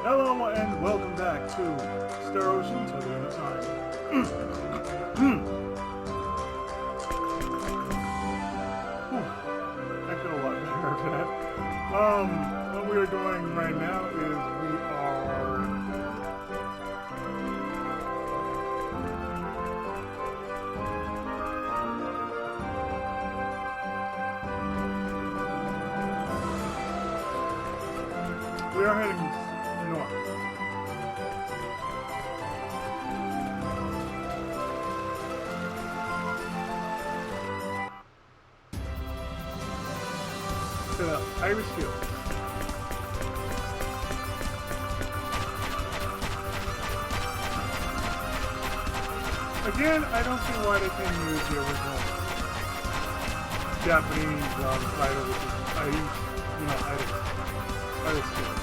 Hello and welcome back to Star Ocean Till the End of Time. I feel a lot better after that. What we are doing right now is we are heading north. To the Irish Field. Again, I don't see why they can't use the original Japanese title, which is Irish Field.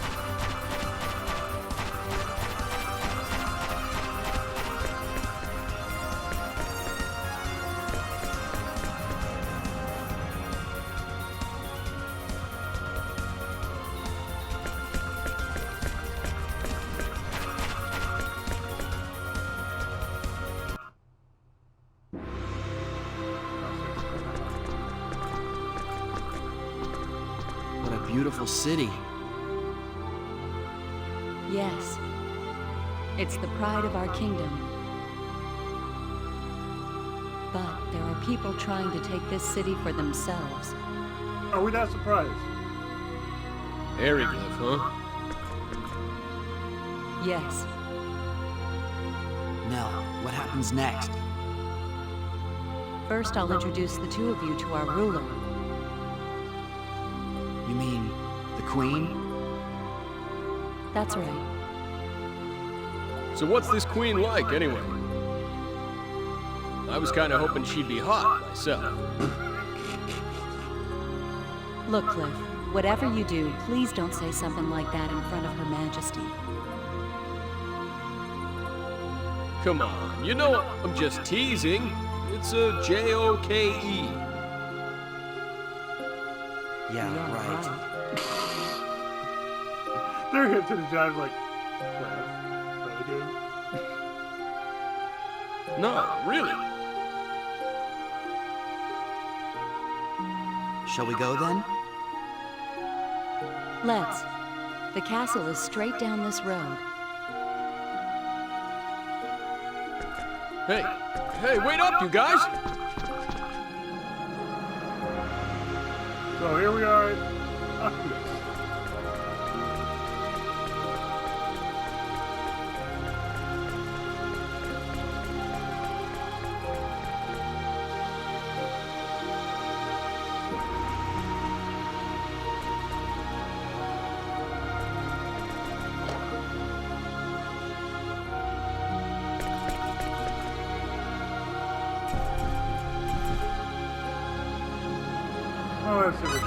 Beautiful city. Yes. It's the pride of our kingdom. But there are people trying to take this city for themselves. Are we that surprised? Hieroglyph, huh? Yes. Nell, what happens next? First, I'll introduce the two of you to our ruler. You mean the Queen? That's right. So what's this queen like, anyway? I was kind of hoping she'd be hot, myself. Look, Cliff, whatever you do, please don't say something like that in front of Her Majesty. Come on, you know I'm just teasing. It's a J-O-K-E. Yeah, right. They're hip to the jive like, play the game. No, really. Shall we go then? Let's. The castle is straight down this road. Hey, wait up, you guys! So here we are at Aquios. Oh, let's see what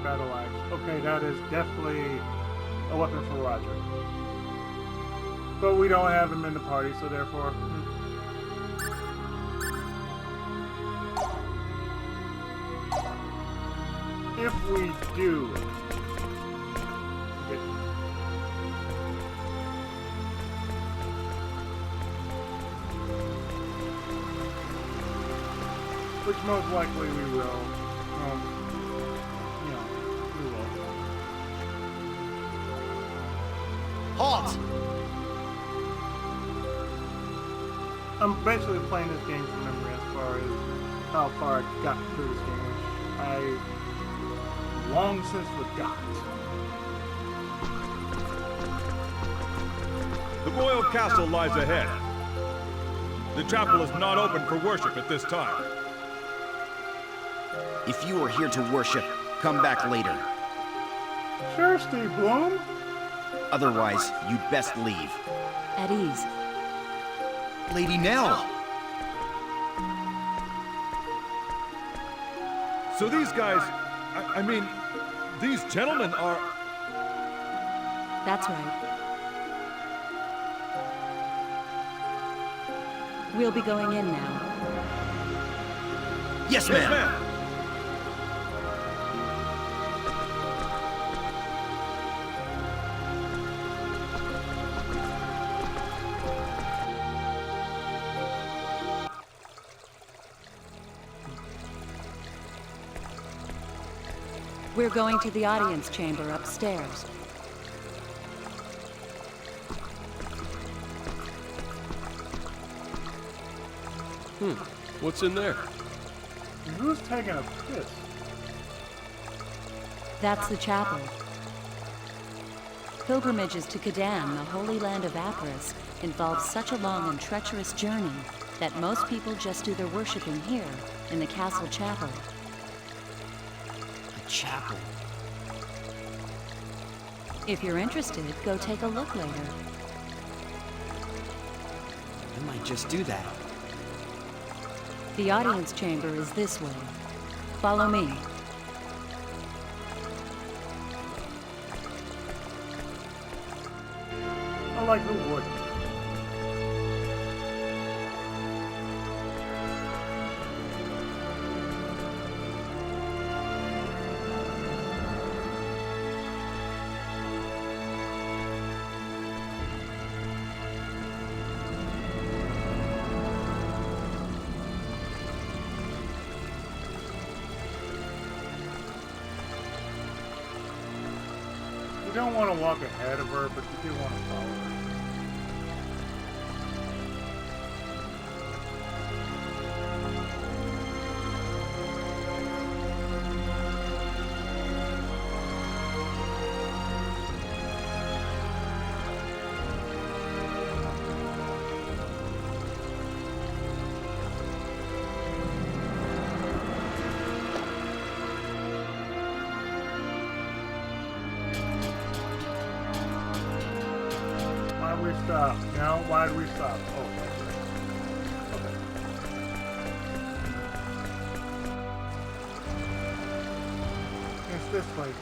battle axe. Okay, that is definitely a weapon for Roger. But we don't have him in the party, so therefore... If we do... Which most likely we will. We will. Halt! I'm basically playing this game from memory as far as how far I got through this game, which I long since forgot. The royal castle lies ahead. The chapel is not open for worship at this time. If you are here to worship, come back later. Sure, Steve Bloom. Otherwise, you'd best leave. At ease. Lady Nell! So these guys, I mean, these gentlemen are... That's right. We'll be going in now. Yes, Yes, ma'am. ma'am. We're going to the audience chamber upstairs. What's in there? Who's taking a piss? That's the chapel. Pilgrimages to Kadan, the holy land of Aquios, involve such a long and treacherous journey that most people just do their worshiping here, in the castle chapel. A chapel. If you're interested, go take a look later. I might just do that. The audience chamber is this way. Follow me. I like the wood. You don't want to walk ahead of her, but you do want to follow her. Why did we stop? No, why did we stop? Oh, okay. It's this way.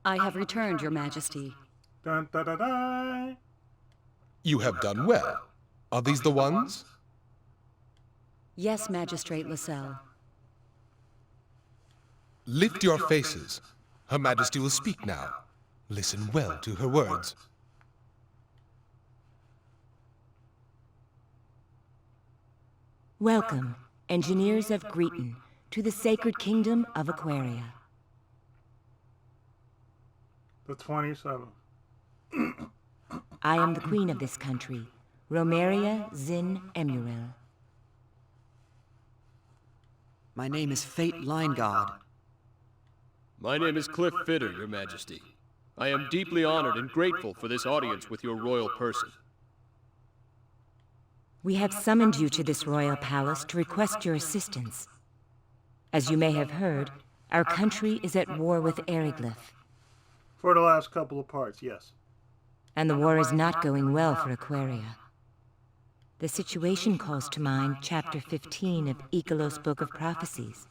I have returned, Your Majesty. Dun da da da. You have done well. Are these the ones? Yes, Magistrate Lascelles. Lift your faces. Her Majesty will speak now. Listen well to her words. Welcome, engineers of Greeton, to the sacred kingdom of Aquaria. The 27th. I am the queen of this country, Romeria Zin Emuril. My name is Fayt God. My name is Cliff Fitter, Your Majesty. I am deeply honored and grateful for this audience with your royal person. We have summoned you to this royal palace to request your assistance. As you may have heard, our country is at war with Eriglyph. For the last couple of parts, yes. And the war is not going well for Aquaria. The situation calls to mind Chapter 15 of Aquios' Book of Prophecies,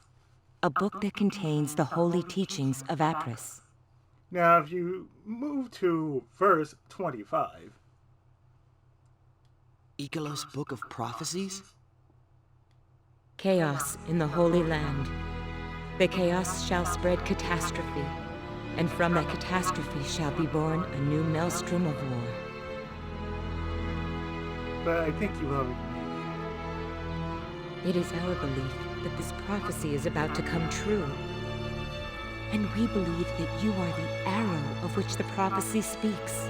a book that contains the holy teachings of Apris. Now, if you move to verse 25. Aquios' Book of Prophecies? Chaos in the Holy Land. The chaos shall spread catastrophe, and from that catastrophe shall be born a new maelstrom of war. But I think you have. It is our belief that this prophecy is about to come true. And we believe that you are the arrow of which the prophecy speaks.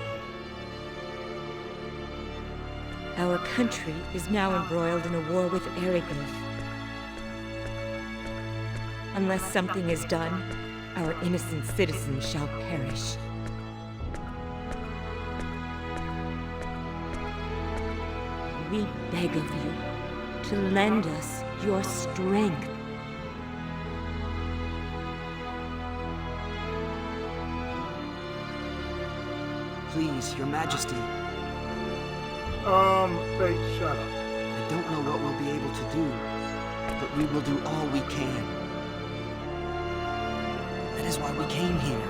Our country is now embroiled in a war with Eriglyph. Unless something is done, our innocent citizens shall perish. We beg of you to lend us your strength Please, Your Majesty. Fate, shut up. I don't know what we'll be able to do, but we will do all we can. That is why we came here.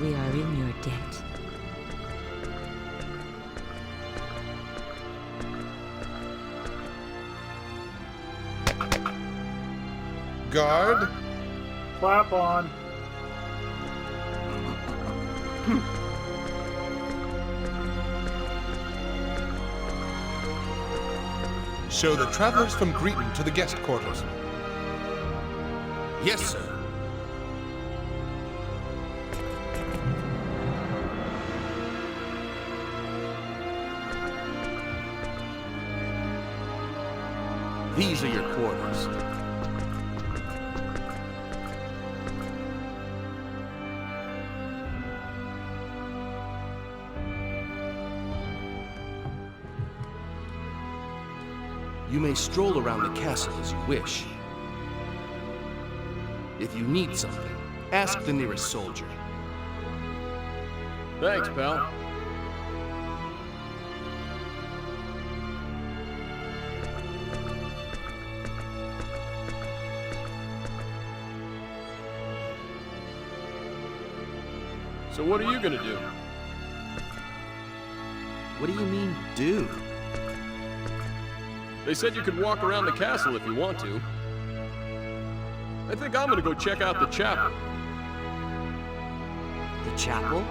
We are in your debt. Guard, Clap on. show the travelers from Greeton to the guest quarters. Yes, sir. These are your quarters. You may stroll around the castle as you wish. If you need something, ask the nearest soldier. Thanks, pal. So what are you gonna do? What do you mean, do? They said you could walk around the castle if you want to. I think I'm gonna go check out the chapel. The chapel?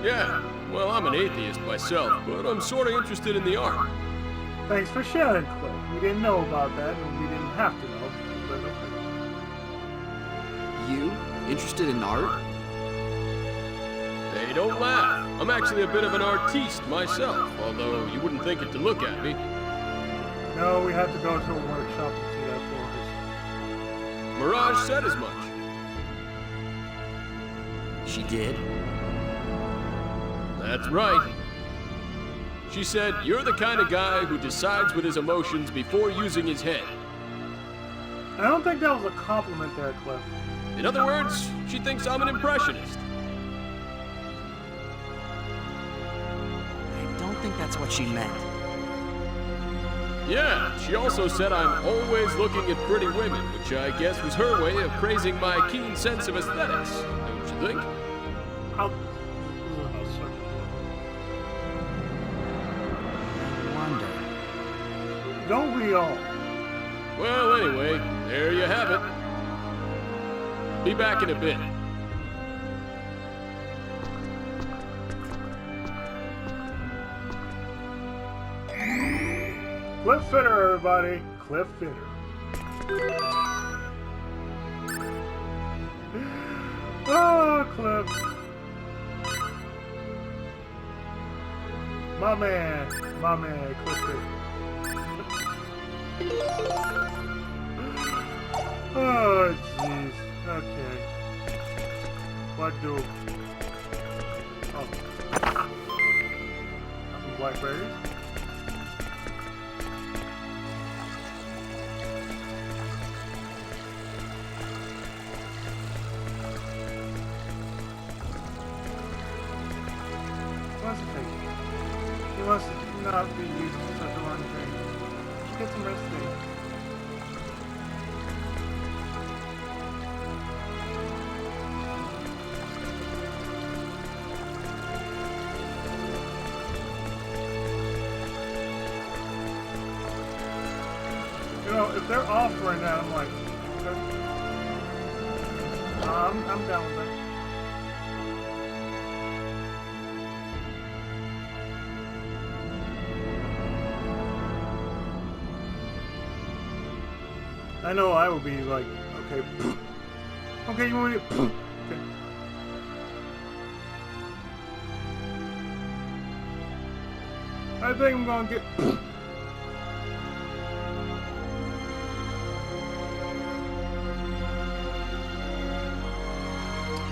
Yeah, well, I'm an atheist myself, but I'm sorta interested in the art. Thanks for sharing, Cliff. We didn't know about that, and we didn't have to know. But okay. You? Interested in art? Hey, don't laugh. I'm actually a bit of an artiste myself, although you wouldn't think it to look at me. No, we had to go to a workshop to see that for us. Mirage said as much. She did? That's right. She said, you're the kind of guy who decides with his emotions before using his head. I don't think that was a compliment there, Cliff. In other words, she thinks I'm an impressionist. I don't think that's what she meant. Yeah, she also said I'm always looking at pretty women, which I guess was her way of praising my keen sense of aesthetics, don't you think? How... I wonder. Don't we all? Well, anyway, there you have it. Be back in a bit. Cliff Fitter, everybody. Cliff Fitter. Oh, Cliff. My man, Cliff Fitter. Oh, jeez. Okay. What do? Oh. Some blackberries. He wants to not be used to such a long journey. Get some rest today. You know, if they're offering that, I'm like, okay. I'm down with that. I know I will be like, okay, okay, you want me to, okay. I think I'm gonna get,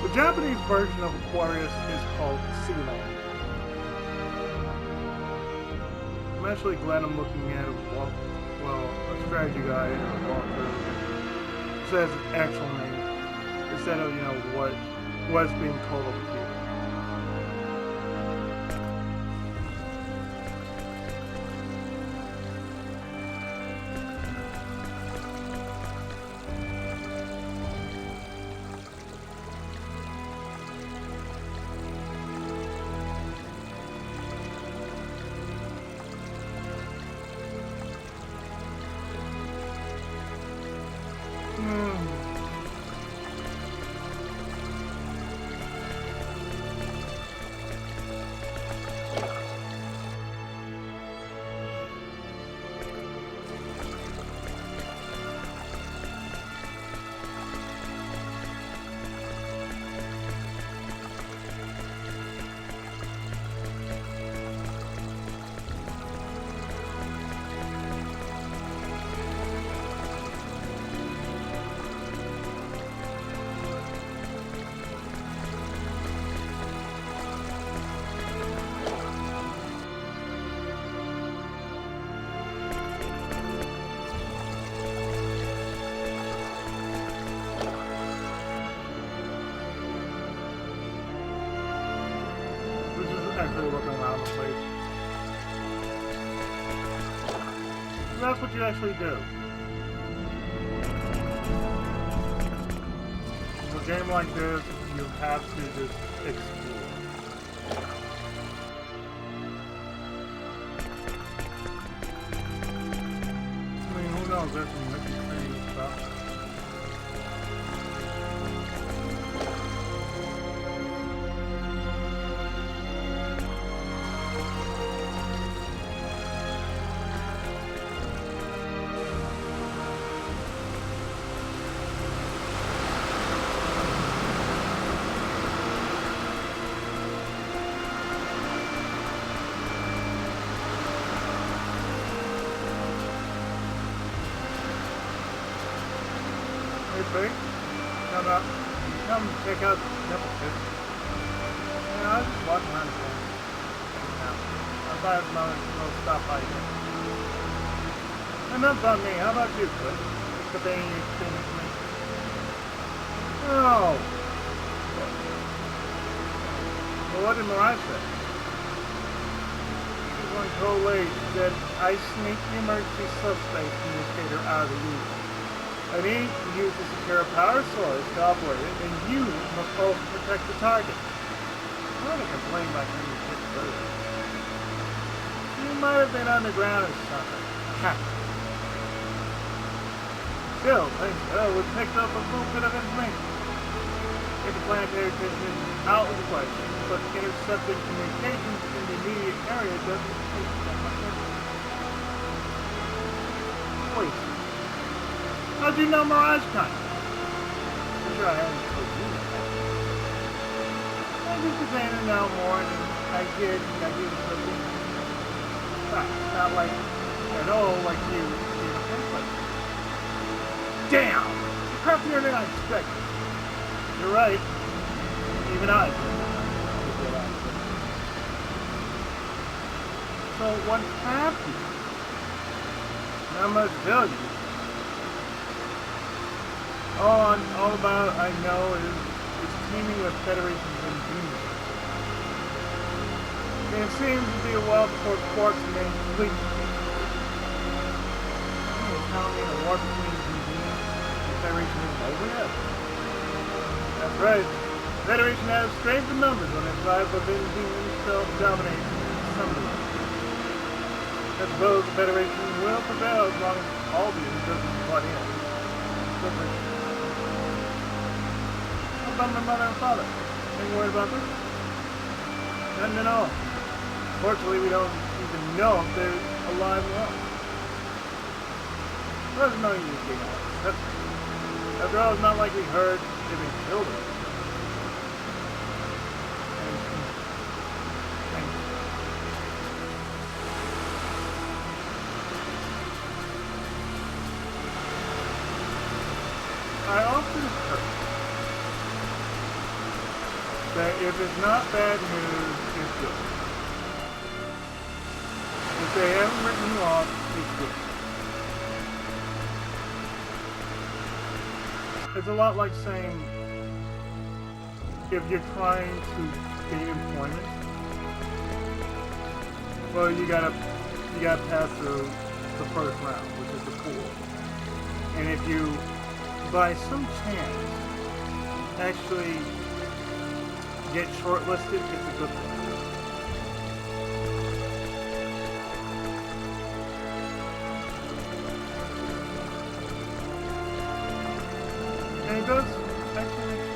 the Japanese version of Aquarius is called Sealand. I'm actually glad I'm looking at a strategy guide or a walkthrough. It says its actual name instead of, what's being told over here. Actually looking around the place. That's what you actually do. In a game like this, you have to just explore. I mean, who knows? There's some Mickey crazy stuff. Come check out the temple pit. Yeah, I was just walking around the place. I thought it was another stop by here. Enough about me. How about you, Cliff? The thing you finished me. Oh. Well, what did Mirage say? She went so late that I sneaked the emergency subspace communicator out of the unit. I need to use the secure power source to operate it, and you must also protect the target. I'm going to complain about being hit first. You might have been underground or something. Still, we picked up a little bit of information. Interplanetary vision out of the question, but intercepted communications in the immediate area doesn't take that much effort. Wait. How'd you know Mirage Con? I'm sure I haven't told you that. I'm just pretending now more than I did something. Not like at all like you in the first place. Damn! You're crappier than I expected. You're right. Even I did. So what happened? I must tell you. All about I know is teaming with Federations and demons. It seems to be a while before Quark's main fleet. You tell me the war between demons and Federation isn't over yet? That's right. The Federation has strength in numbers on its side, but then demons self-dominate some of them. I suppose the Federation will prevail as long as all demons doesn't butt in. About my mother and father. Ain't you worried about them? Nothing at all. Fortunately, we don't even know if they're alive or not. There's no use being honest. After all, it's not like we heard they've been killed or I often heard that if it's not bad news, it's good. It's they haven't written you off, it's good. It's a lot like saying, if you're trying to gain employment, well, you gotta pass through the first round, which is the pool. And if you, by some chance, actually get shortlisted, it's a good thing. And it does actually make sense,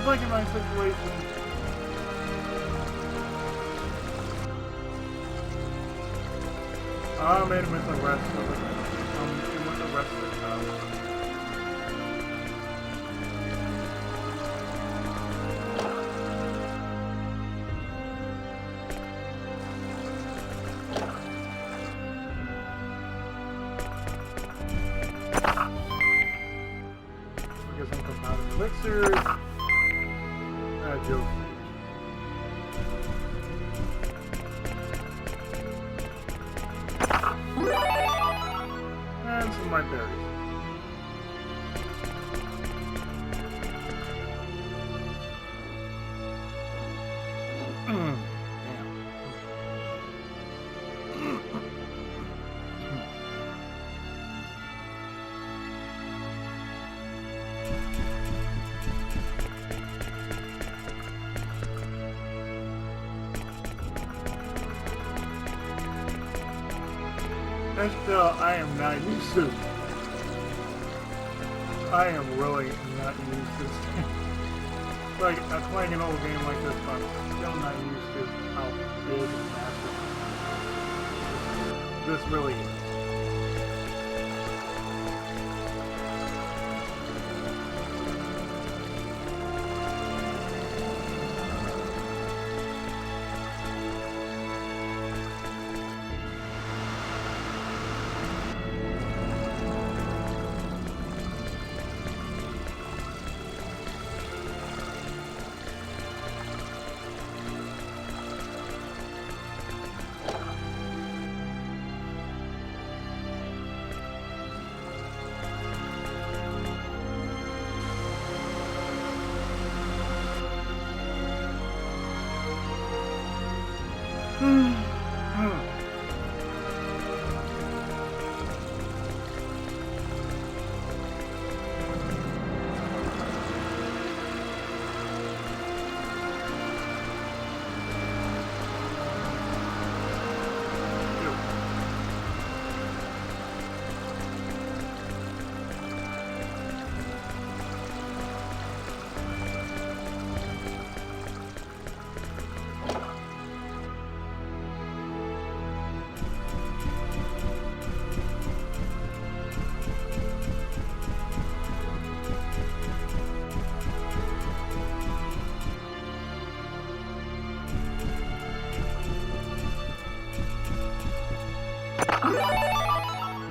like in my situation, I made him with the rest of it. With the rest of the crowd. Get some compounded elixirs. Joke. And some white berries. Damn. And still, I am not used to. I am really not used to this game. Like, I'm playing an old game like this, but I'm still not used to how big and massive this really is.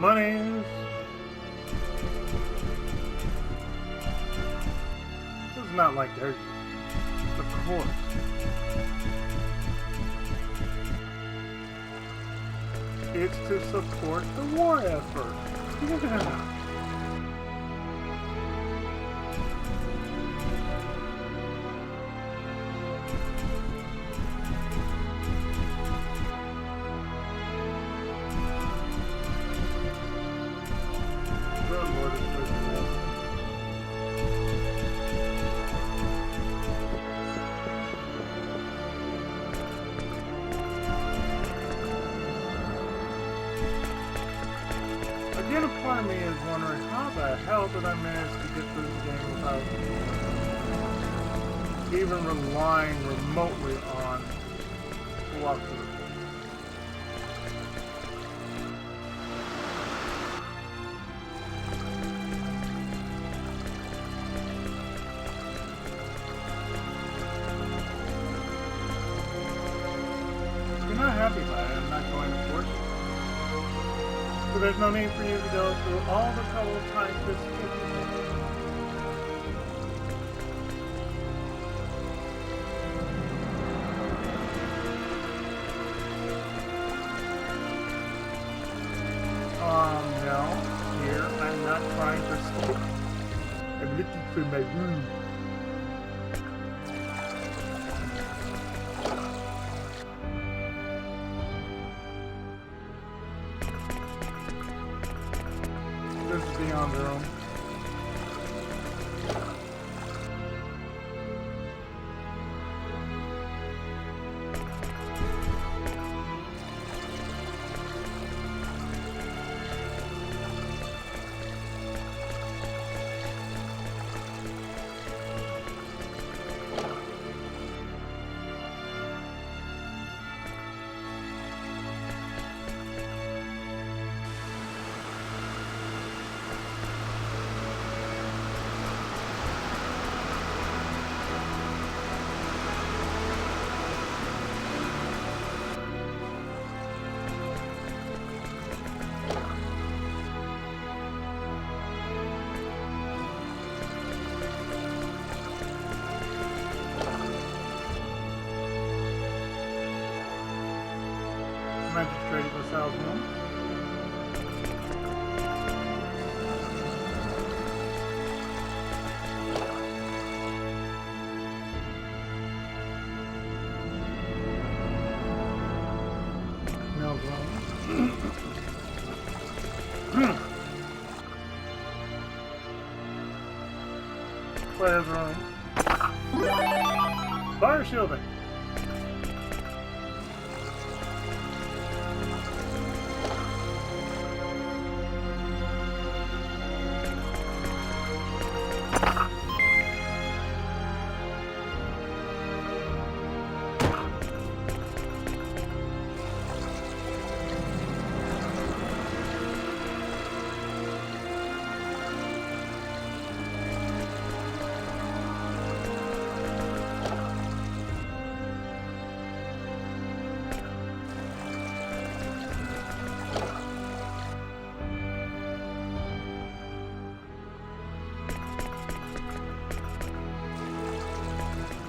Monies. This is not like they're used. Of course. It's to support the war effort. Yeah. Again, a part of me is wondering how the hell did I manage to get through the game without even relying remotely on walkthrough. there's no need for you to go through all the trouble of trying to escape it. No. Here, I'm not trying to escape. I'm looking for my room. This is beyond room. Magistrate LaSalle's room. Mel's room. Claire's room. Fire shielding.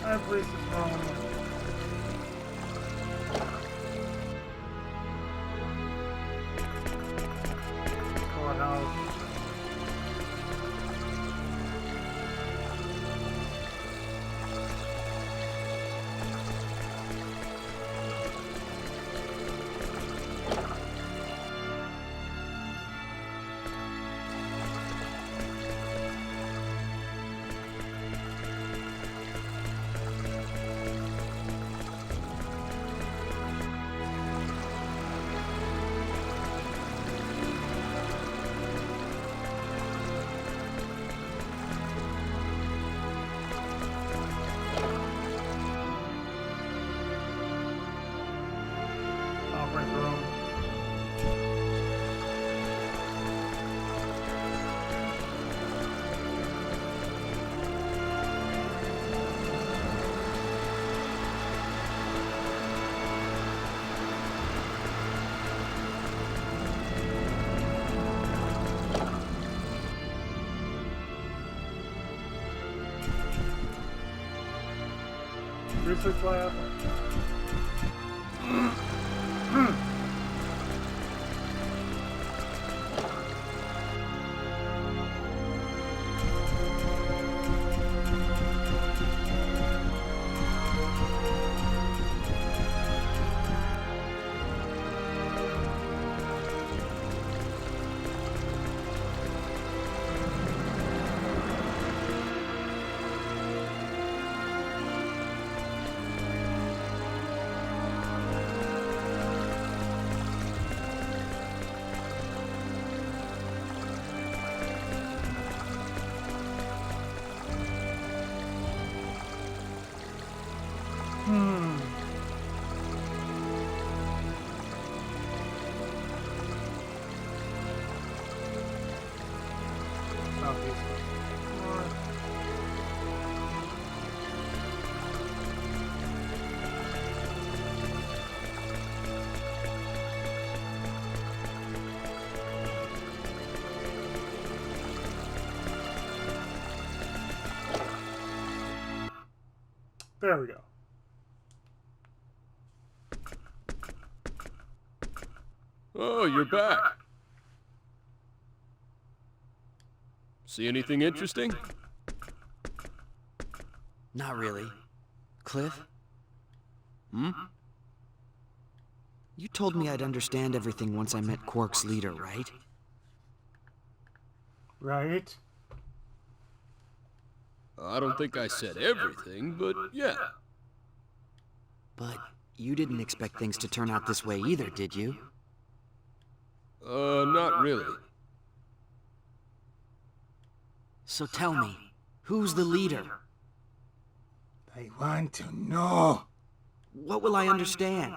That place is wrong. Courthouse. Conference room. Research lab. There we go. Oh, you're back. See anything interesting? Not really. Cliff? Hmm? You told me I'd understand everything once I met Quark's leader, right? Right? I don't think I said everything, but yeah. But you didn't expect things to turn out this way either, did you? Not really. So tell me, who's the leader? I want to know. What will I understand?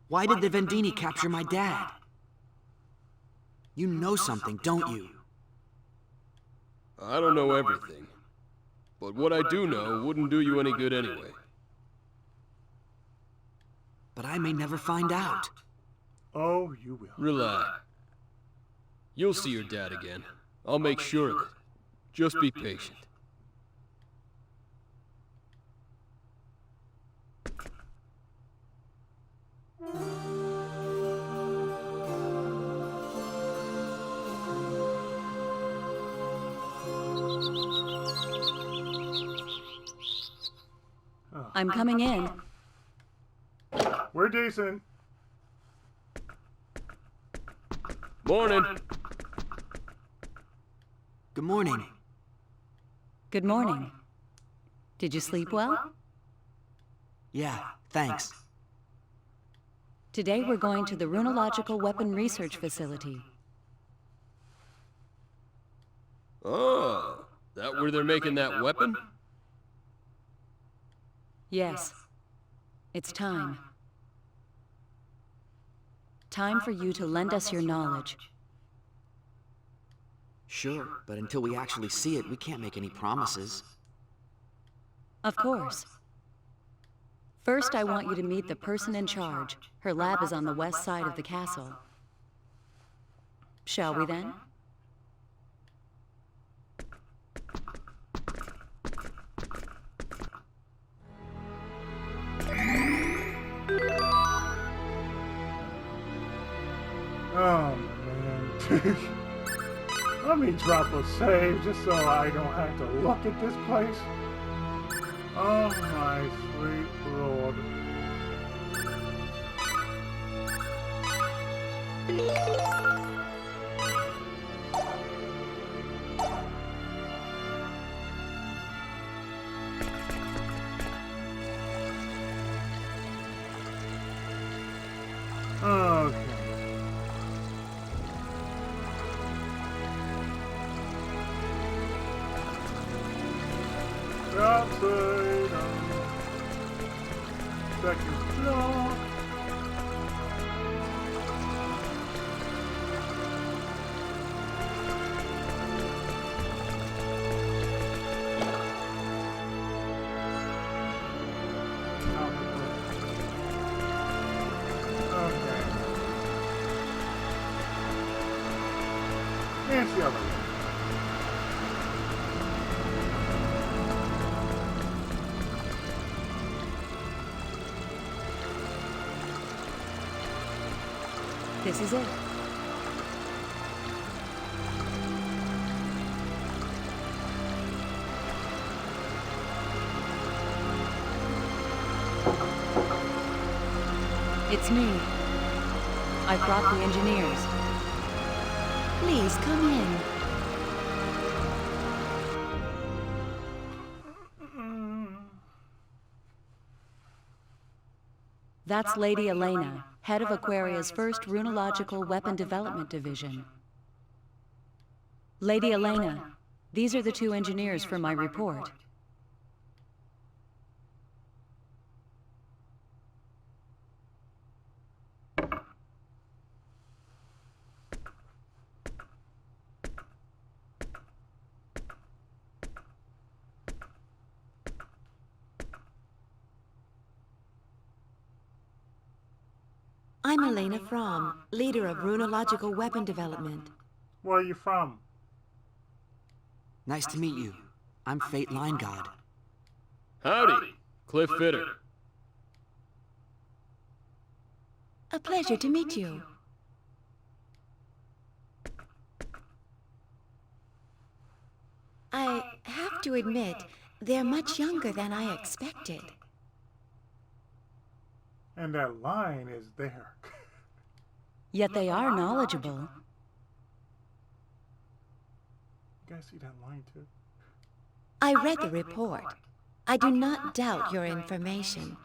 Why did the Vendini capture my dad? You know something, don't you? I don't know everything. But what I do know wouldn't do you any good anyway. But I may never find out. Oh, you will. Relax. You'll see your dad again. I'll make sure of it. Just be patient. I'm coming in. We're decent. Morning. Good morning. Good morning. Did you sleep well? Yeah, thanks. Today we're going to the Runological Weapon Research Facility. Oh, that where they're making that weapon? Yes. It's time. Time for you to lend us your knowledge. Sure, but until we actually see it, we can't make any promises. Of course. First, I want you to meet the person in charge. Her lab is on the west side of the castle. Shall we then? Oh, man. Let me drop a save just so I don't have to look at this place. Oh, my sweet lord. Okay. Outside second floor. Okay. It's the other one. This is it. It's me. I've brought the engineers. Please come in. That's Lady Elena, head of Aquaria's first Runological Weapon Development Division. Lady Elena, these are the two engineers for my report. I'm Elena Fromm, leader of Runological Weapon Development. Where are you from? Nice to meet you. I'm Fayt Line God. Howdy, Cliff Fitter. A pleasure to meet you. I have to admit, they're much younger than I expected. And that line is there. Yet they are knowledgeable. You guys see that line too? I read the report. I do not doubt your information.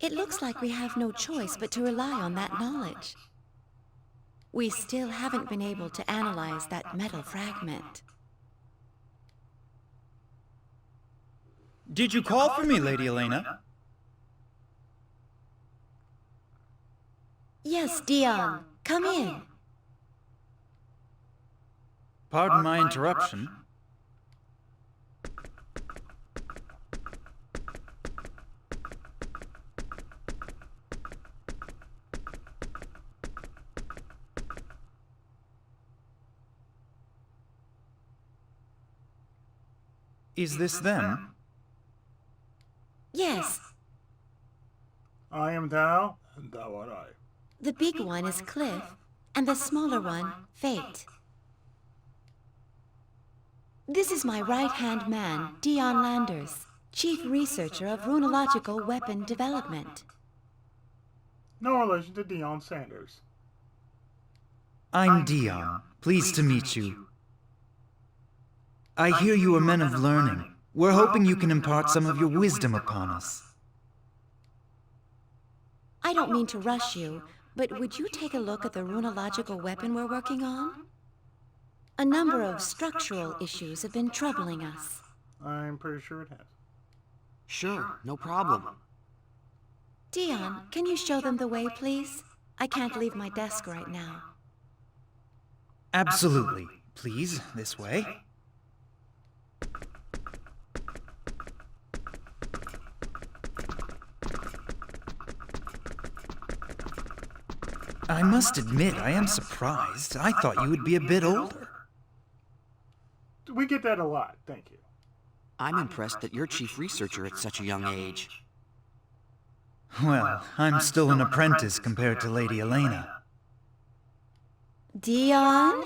It looks like we have no choice but to rely on that knowledge. We still haven't been able to analyze that metal fragment. Did you call for me, Lady Elena? Yes, Dion. Come in. Pardon my interruption. Is this them? Yes, I am thou, and thou art I. the big one is Cliff, and the smaller one, Fayt. This is my right-hand man, Dion Landers, chief researcher of runological weapon development. No relation to Deion Sanders. I'm Dion. Pleased to meet you. I hear you are men of learning. We're hoping you can impart some of your wisdom upon us. I don't mean to rush you, but would you take a look at the runological weapon we're working on? A number of structural issues have been troubling us. I'm pretty sure it has. Sure, no problem. Dion, can you show them the way, please? I can't leave my desk right now. Absolutely. Please, this way. I must admit, I am surprised. I thought you would be a bit older. We get that a lot, thank you. I'm impressed that you're chief researcher at such a young age. Well, I'm still an apprentice compared to Lady Elena. Dion?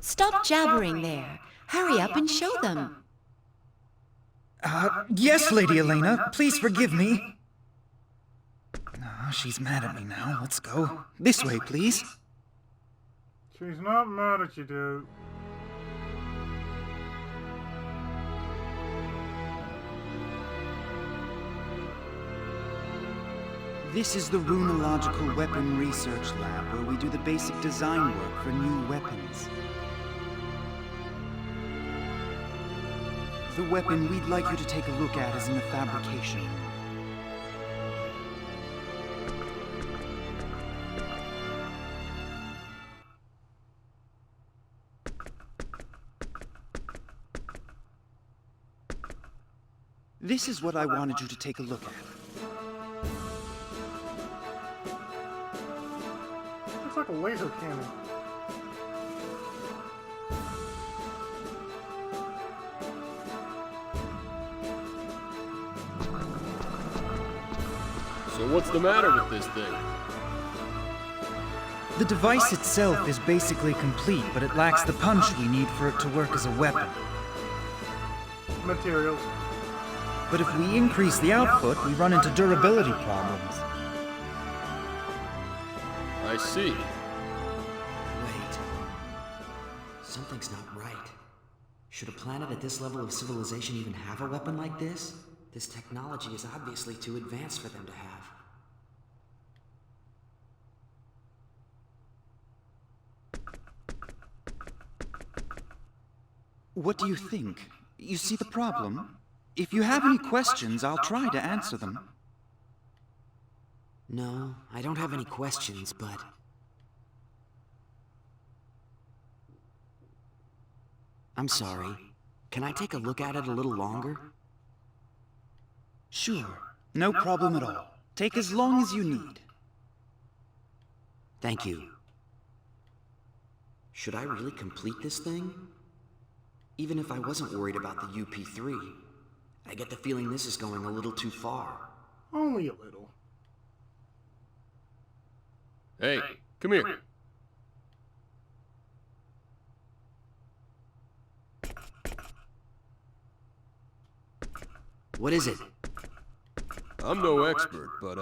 Stop jabbering there. Hurry up and show them. Yes, Lady Elena. Please forgive me. Oh, she's mad at me now. Let's go. This way, please. She's not mad at you, dude. This is the Runological Weapon Research Lab, where we do the basic design work for new weapons. The weapon we'd like you to take a look at is in the fabrication room. This is what I wanted you to take a look at. Looks like a laser cannon. So what's the matter with this thing? The device itself is basically complete, but it lacks the punch we need for it to work as a weapon. Materials. But if we increase the output, we run into durability problems. I see. Wait. Something's not right. Should a planet at this level of civilization even have a weapon like this? This technology is obviously too advanced for them to have. What do you think? You see the problem? If you have any questions, I'll try to answer them. No, I don't have any questions, but... I'm sorry. Can I take a look at it a little longer? Sure. No problem at all. Take as long as you need. Thank you. Should I really complete this thing? Even if I wasn't worried about the UP3, I get the feeling this is going a little too far. Only a little. Hey, come here. What is it? I'm no expert, but,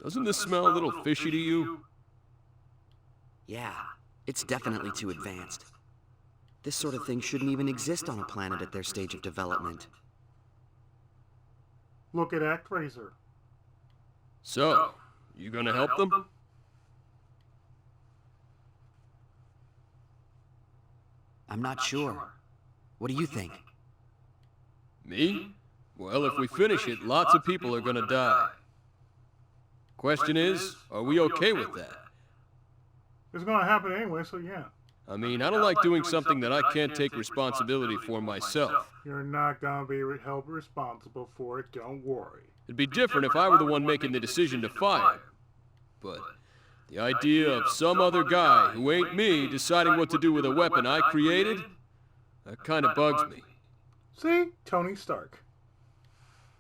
doesn't this smell a little fishy to you? Yeah, it's definitely too advanced. This sort of thing shouldn't even exist on a planet at their stage of development. Look at ActRaiser. So, you gonna help them? I'm not sure. What do you think? Me? Well, if we finish it, lots of people are gonna die. Question is, are we okay with that? It's gonna happen anyway, so yeah. I mean, I don't like doing something that I can't take responsibility for myself. You're not gonna be held responsible for it, don't worry. It'd be different if I were the one making the decision to fire. But the idea of some other guy who ain't me deciding what to do with a weapon I created, that kind of bugs me. See? Tony Stark.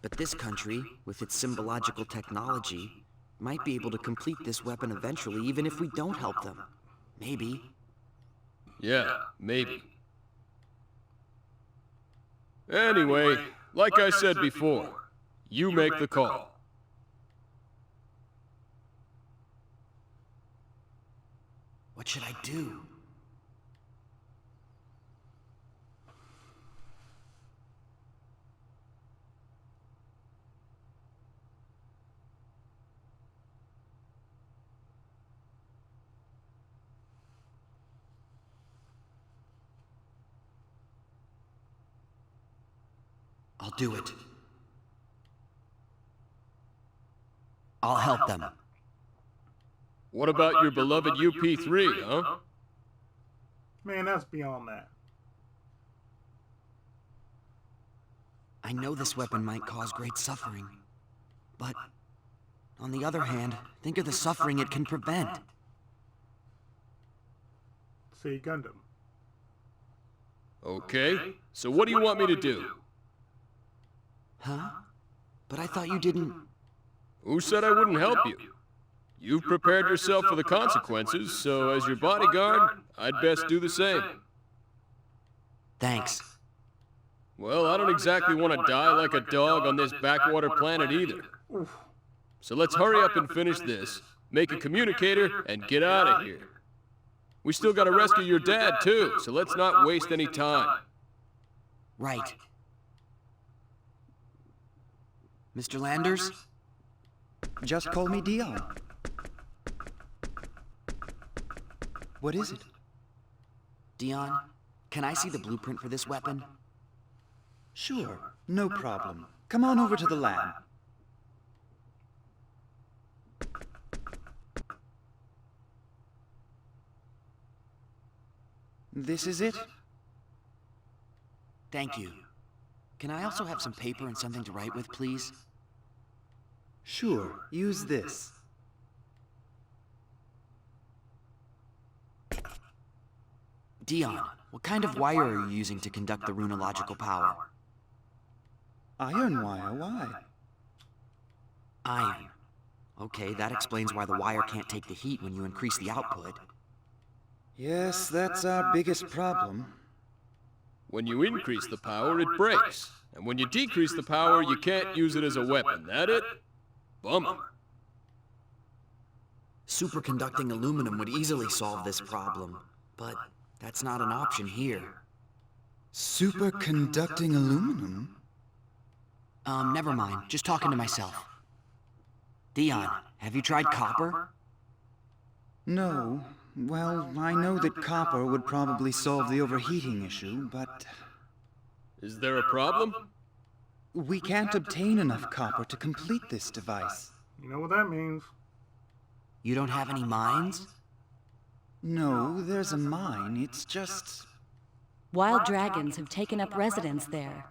But this country, with its symbological technology, might be able to complete this weapon eventually, even if we don't help them. Maybe. Yeah, maybe. Anyway, like I said before, you make the call. What should I do? I'll do it. I'll help them. What about your beloved UP3, huh? Man, that's beyond that. I know this weapon might cause great suffering, but on the other hand, think of the suffering it can prevent. See, Gundam. Okay, so what do you want me to do? Huh? But I thought you didn't... Who said I wouldn't help you? You've prepared yourself for the consequences, so as your bodyguard, I'd best do the same. Thanks. Well, I don't exactly want to die like a dog on this backwater planet either. So let's hurry up and finish this, make a communicator, and get out of here. We still gotta rescue your dad too, so let's not waste any time. Right. Mr. Landers? Just call me Dion. What is it? Dion, can I see the blueprint for this weapon? Sure, no problem. Come on over to the lab. This is it? Thank you. Can I also have some paper and something to write with, please? Sure, use this. Dion, what kind of wire are you using to conduct the runological power? Iron wire, why? Iron. Okay, that explains why the wire can't take the heat when you increase the output. Yes, that's our biggest problem. When you increase the power, it breaks. And when you decrease the power, you can't use it as a weapon. That it? Bummer. Superconducting aluminum would easily solve this problem, but that's not an option here. Superconducting aluminum? Never mind. Just talking to myself. Dion, have you tried copper? No. Well, I know that copper would probably solve the overheating issue, but... Is there a problem? we can't obtain enough copper to complete this device. You know what that means. You don't have any mines? No, there's a mine. It's just... Wild dragons have taken up residence there.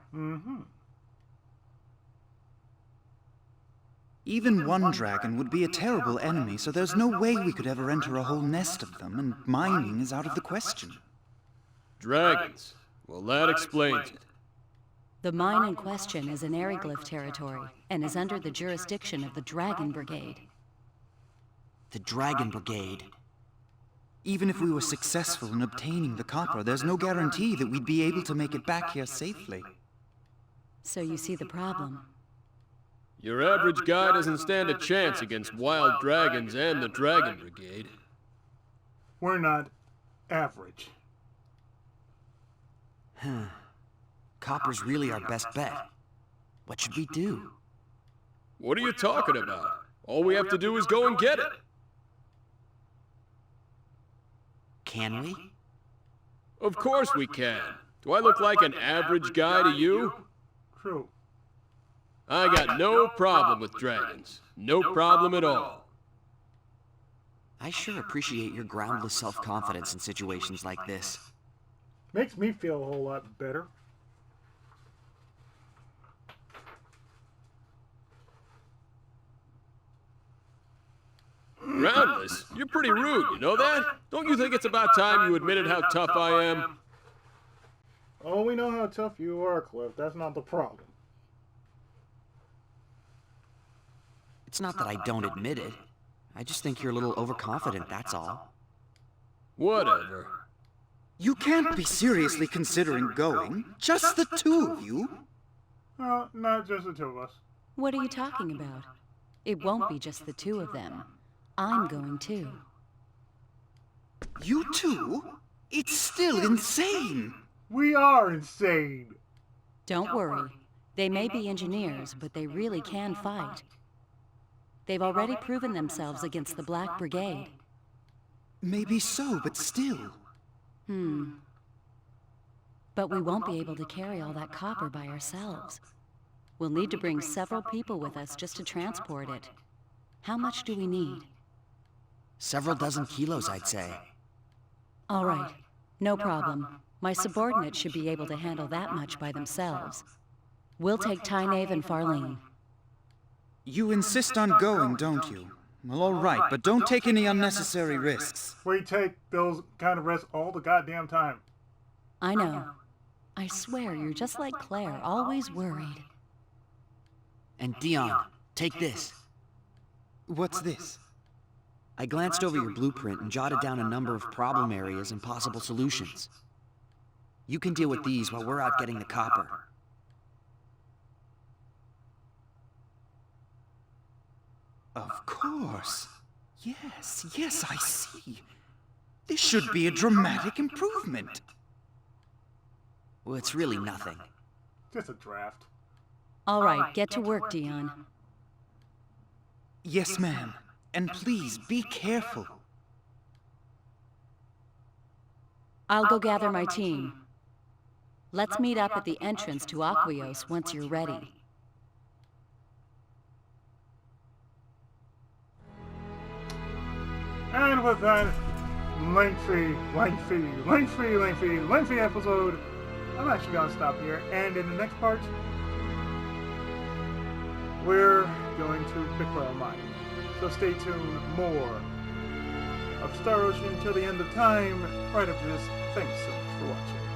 Even one dragon would be a terrible enemy, so there's no way we could ever enter a whole nest of them, and mining is out of the question. Dragons. Well, that explains it. The mine in question is in Ariglyph territory and is under the jurisdiction of the Dragon Brigade. The Dragon Brigade. Even if we were successful in obtaining the copper, there's no guarantee that we'd be able to make it back here safely. So you see the problem. Your average guy doesn't stand a chance against wild dragons and the Dragon Brigade. We're not average. Copper's really our best bet. What should we do? What are you talking about? All we have to do is go and get it. Can we? Of course we can. Do I look like an average guy to you? True. I got no problem with dragons. No problem at all. I sure appreciate your groundless self-confidence in situations like this. Makes me feel a whole lot better. Groundless? You're pretty rude, you know that? Don't you think it's about time you admitted how tough I am? Oh, we know how tough you are, Cliff. That's not the problem. It's not that I don't admit it. I just think you're a little overconfident, that's all. Whatever. You can't be seriously considering going. Just the two of you. Well, not just the two of us. What are you talking about? It won't be just the two of them. I'm going too. You two? It's still insane. We are insane. Don't worry. They may be engineers, but they really can fight. They've already proven themselves against the Black Brigade. Maybe so, but still. But we won't be able to carry all that copper by ourselves. We'll need to bring several people with us just to transport it. How much do we need? Several dozen kilos, I'd say. All right. No problem. My subordinates should be able to handle that much by themselves. We'll take Tynaeve and Farlene. You insist on going, don't you? Well, all right, but don't take any unnecessary risks. We take those kind of risks all the goddamn time. I know. I swear you're just like Claire, always worried. And Dion, take this. What's this? I glanced over your blueprint and jotted down a number of problem areas and possible solutions. You can deal with these while we're out getting the copper. Of course. Yes, I see. This should be a dramatic improvement. Well, it's really nothing. Just a draft. All right, get to work, Dion. Yes, ma'am. And please, be careful. I'll go gather my team. Let's meet up at the entrance to Aquios once you're ready. And with that lengthy episode, I'm actually going to stop here. And in the next part, we're going to Bickwell Mine. So stay tuned, more of Star Ocean till the end of time, right after this. Thanks so much for watching.